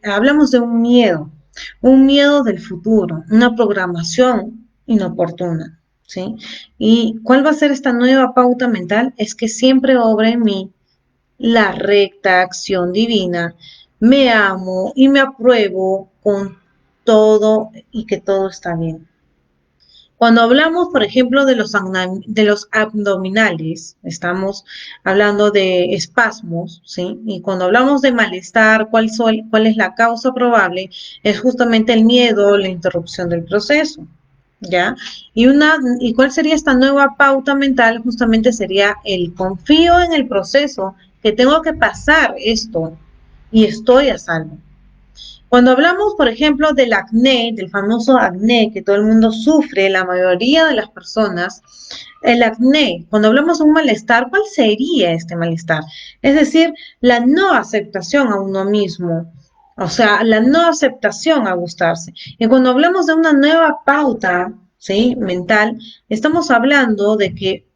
hablamos de un miedo del futuro, una programación inoportuna, ¿sí? ¿Y cuál va a ser esta nueva pauta mental? Es que siempre obre en mí la recta acción divina, me amo y me apruebo con todo y que todo está bien. Cuando hablamos, por ejemplo, de los abdominales, estamos hablando de espasmos, ¿sí? Y cuando hablamos de malestar, ¿cuál es la causa probable? Es justamente el miedo, la interrupción del proceso, ¿ya? ¿Y cuál sería esta nueva pauta mental? Justamente sería el confío en el proceso, que tengo que pasar esto y estoy a salvo. Cuando hablamos, por ejemplo, del acné, del famoso acné que todo el mundo sufre, la mayoría de las personas, el acné, cuando hablamos de un malestar, ¿cuál sería este malestar? Es decir, la no aceptación a uno mismo, o sea, la no aceptación a gustarse. Y cuando hablamos de una nueva pauta, ¿sí? Mental, estamos hablando de que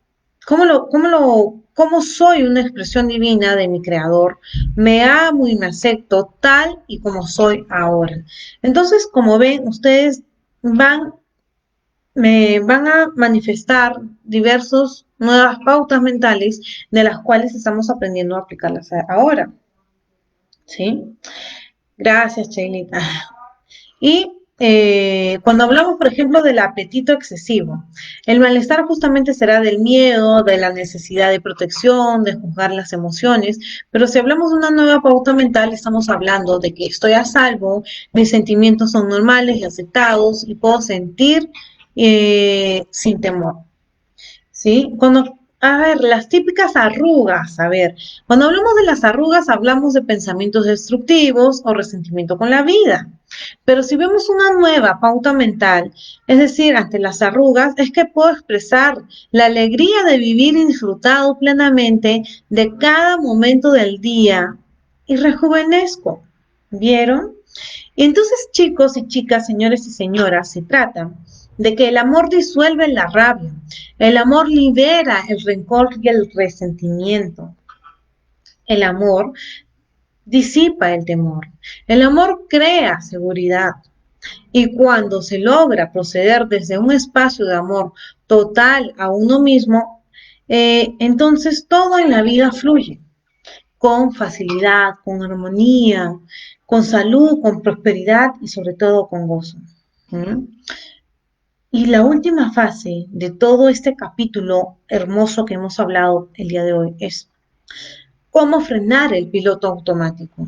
cómo soy una expresión divina de mi creador, me amo y me acepto tal y como soy ahora. Entonces, como ven, ustedes van, me van a manifestar diversas nuevas pautas mentales de las cuales estamos aprendiendo a aplicarlas ahora. ¿Sí? Gracias, Chailita. Y cuando hablamos, por ejemplo, del apetito excesivo, el malestar justamente será del miedo, de la necesidad de protección, de juzgar las emociones, pero si hablamos de una nueva pauta mental, estamos hablando de que estoy a salvo, mis sentimientos son normales y aceptados y puedo sentir sin temor. ¿Sí? A ver, las típicas arrugas, a ver, cuando hablamos de las arrugas hablamos de pensamientos destructivos o resentimiento con la vida. Pero si vemos una nueva pauta mental, es decir, ante las arrugas, es que puedo expresar la alegría de vivir y disfrutado plenamente de cada momento del día y rejuvenezco. ¿Vieron? Y entonces, chicos y chicas, señores y señoras, se trata de que el amor disuelve la rabia, el amor libera el rencor y el resentimiento, el amor disipa el temor, el amor crea seguridad. Y cuando se logra proceder desde un espacio de amor total a uno mismo, entonces todo en la vida fluye con facilidad, con armonía, con salud, con prosperidad y sobre todo con gozo. ¿Mm? Y la última fase de todo este capítulo hermoso que hemos hablado el día de hoy es cómo frenar el piloto automático.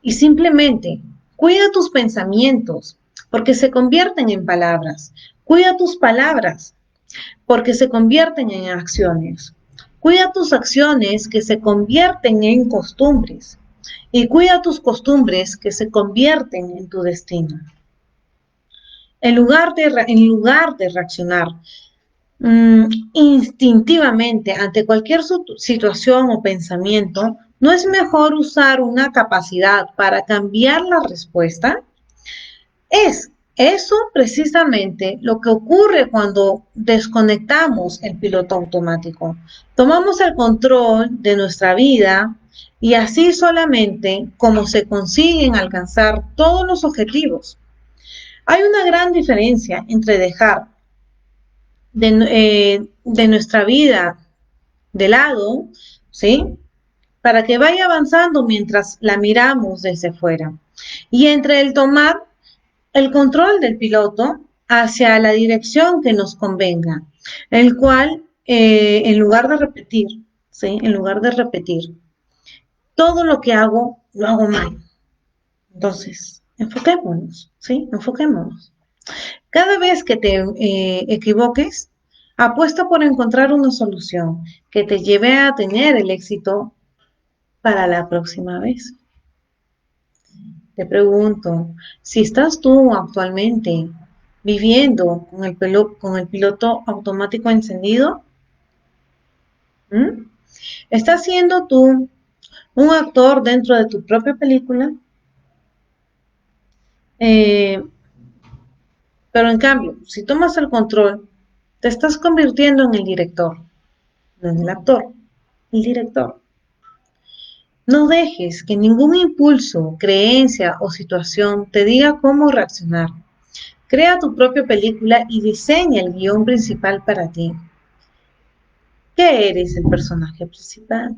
Y simplemente cuida tus pensamientos porque se convierten en palabras. Cuida tus palabras porque se convierten en acciones. Cuida tus acciones que se convierten en costumbres. Y cuida tus costumbres que se convierten en tu destino. En lugar de reaccionar instintivamente ante cualquier situación o pensamiento, ¿no es mejor usar una capacidad para cambiar la respuesta? Es eso precisamente lo que ocurre cuando desconectamos el piloto automático. Tomamos el control de nuestra vida y así solamente como se consiguen alcanzar todos los objetivos. Hay una gran diferencia entre dejar de nuestra vida de lado, ¿sí? Para que vaya avanzando mientras la miramos desde fuera. Y entre el tomar el control del piloto hacia la dirección que nos convenga, el cual, en lugar de repetir, ¿sí? En lugar de repetir, todo lo que hago, lo hago mal. Entonces, enfoquémonos, ¿sí? Enfoquémonos. Cada vez que te equivoques, Apuesta por encontrar una solución que te lleve a tener el éxito para la próxima vez. Te pregunto, si estás tú actualmente viviendo con el piloto automático encendido, ¿m? ¿Estás siendo tú un actor dentro de tu propia película? Eh, pero en cambio, si tomas el control, te estás convirtiendo en el director, no en el actor, el director. No dejes que ningún impulso, creencia o situación te diga cómo reaccionar. Crea tu propia película y diseña el guión principal para ti. ¿Qué eres el personaje principal?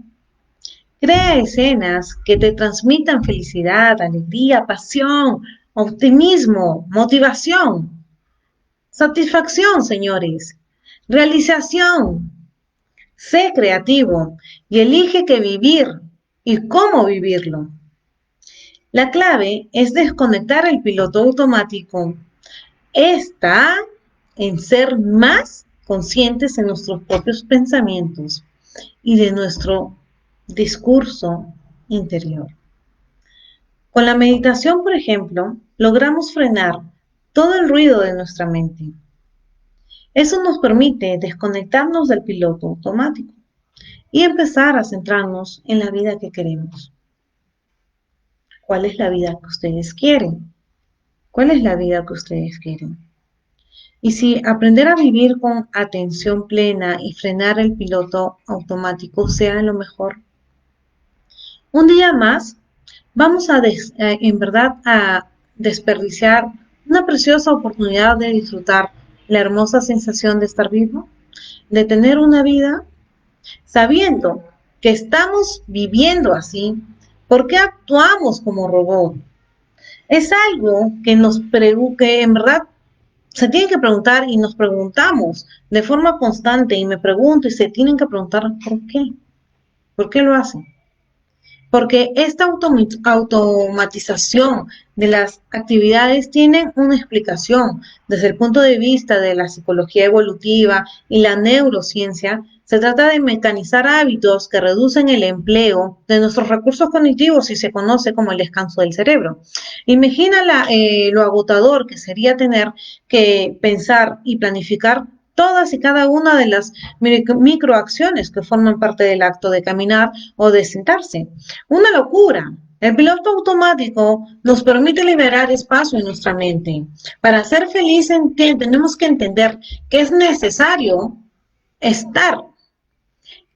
Crea escenas que te transmitan felicidad, alegría, pasión, optimismo, motivación, satisfacción, señores, realización. Sé creativo y elige qué vivir y cómo vivirlo. La clave es desconectar el piloto automático. Está en ser más conscientes en nuestros propios pensamientos y de nuestro discurso interior. Con la meditación, por ejemplo, logramos frenar todo el ruido de nuestra mente. Eso nos permite desconectarnos del piloto automático y empezar a centrarnos en la vida que queremos. ¿Cuál es la vida que ustedes quieren? ¿Cuál es la vida que ustedes quieren? Y si aprender a vivir con atención plena y frenar el piloto automático sea lo mejor. Un día más, vamos en verdad a desperdiciar una preciosa oportunidad de disfrutar la hermosa sensación de estar vivo, de tener una vida, sabiendo que estamos viviendo así. ¿Por qué actuamos como robot? Es algo que en verdad se tienen que preguntar y nos preguntamos de forma constante y me pregunto y se tienen que preguntar ¿por qué? ¿Por qué lo hacen? Porque esta automatización de las actividades tiene una explicación desde el punto de vista de la psicología evolutiva y la neurociencia. Se trata de mecanizar hábitos que reducen el empleo de nuestros recursos cognitivos y se conoce como el descanso del cerebro. Imagina lo agotador que sería tener que pensar y planificar todas y cada una de las microacciones que forman parte del acto de caminar o de sentarse. Una locura. El piloto automático nos permite liberar espacio en nuestra mente. Para ser felices tenemos que entender que es necesario estar,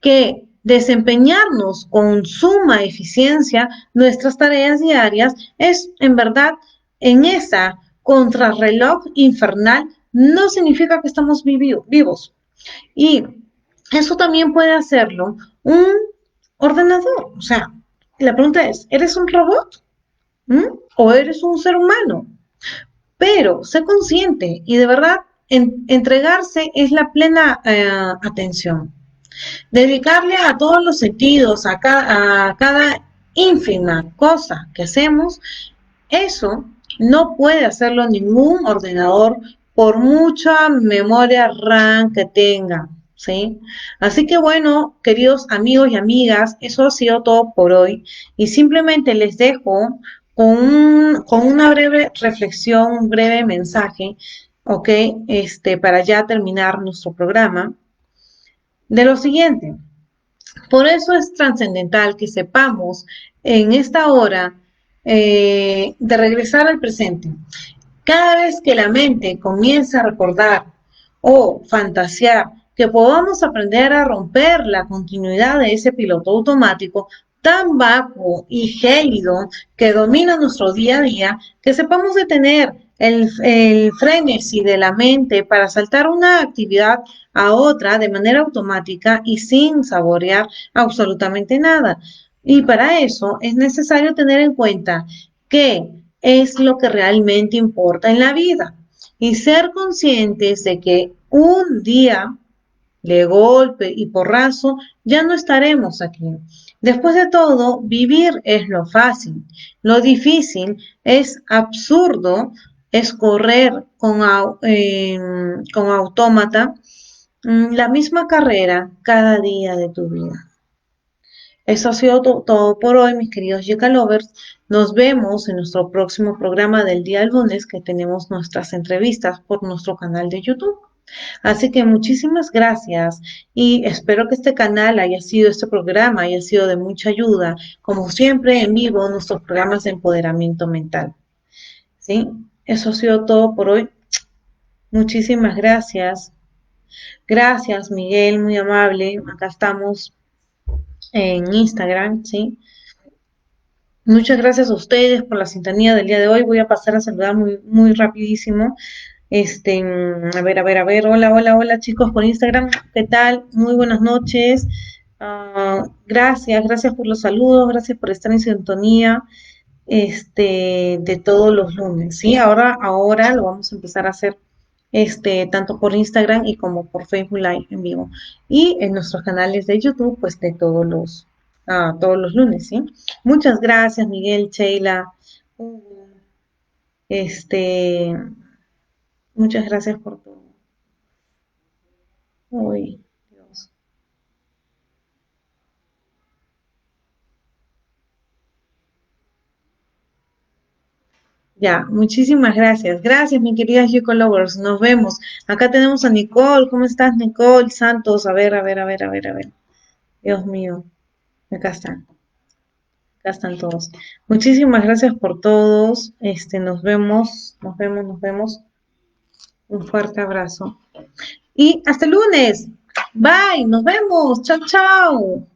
que desempeñarnos con suma eficiencia nuestras tareas diarias es en verdad en esa contrarreloj infernal no significa que estamos vivos. Y eso también puede hacerlo un ordenador. O sea, la pregunta es, ¿eres un robot? ¿Mm? ¿O eres un ser humano? Pero sé consciente y de verdad entregarse es la plena atención. Dedicarle a todos los sentidos, a cada ínfima cosa que hacemos, eso no puede hacerlo ningún ordenador por mucha memoria RAM que tenga, ¿sí? Así que bueno, queridos amigos y amigas, eso ha sido todo por hoy y simplemente les dejo con una breve reflexión, un breve mensaje, ¿ok? Para ya terminar nuestro programa, de lo siguiente. Por eso es trascendental que sepamos en esta hora de regresar al presente. Cada vez que la mente comienza a recordar o fantasear, que podamos aprender a romper la continuidad de ese piloto automático tan vacuo y gélido que domina nuestro día a día, que sepamos detener el frenesí de la mente para saltar una actividad a otra de manera automática y sin saborear absolutamente nada. Y para eso es necesario tener en cuenta que es lo que realmente importa en la vida y ser conscientes de que un día de golpe y porrazo ya no estaremos aquí. Después de todo, vivir es lo fácil, lo difícil es absurdo, es correr con autómata La misma carrera cada día de tu vida. Eso ha sido todo por hoy, mis queridos Yeka Lovers. Nos vemos en nuestro próximo programa del día lunes, que tenemos nuestras entrevistas por nuestro canal de YouTube. Así que muchísimas gracias y espero que este canal haya sido, este programa haya sido de mucha ayuda. Como siempre, en vivo, nuestros programas de empoderamiento mental. ¿Sí? Eso ha sido todo por hoy. Muchísimas gracias. Gracias, Miguel, muy amable. Acá estamos en Instagram, ¿sí? Muchas gracias a ustedes por la sintonía del día de hoy. Voy a pasar a saludar muy rapidísimo. A ver. Hola, hola, hola chicos por Instagram. ¿Qué tal? Muy buenas noches. Gracias por los saludos, gracias por estar en sintonía de todos los lunes, ¿sí? Ahora lo vamos a empezar a hacer tanto por Instagram y como por Facebook Live en vivo. Y en nuestros canales de YouTube, pues de todos los lunes, ¿sí? Muchas gracias, Miguel, Sheila, Hugo, este, muchas gracias por todo. Uy, Dios. Ya, muchísimas gracias. Gracias, mi querida Chico Lovers. Nos vemos. Acá tenemos a Nicole. ¿Cómo estás, Nicole Santos? A ver. Dios mío. Acá están. Acá están todos. Muchísimas gracias por todos. Nos vemos. Un fuerte abrazo. Y hasta el lunes. Bye. Nos vemos. Chao, chao.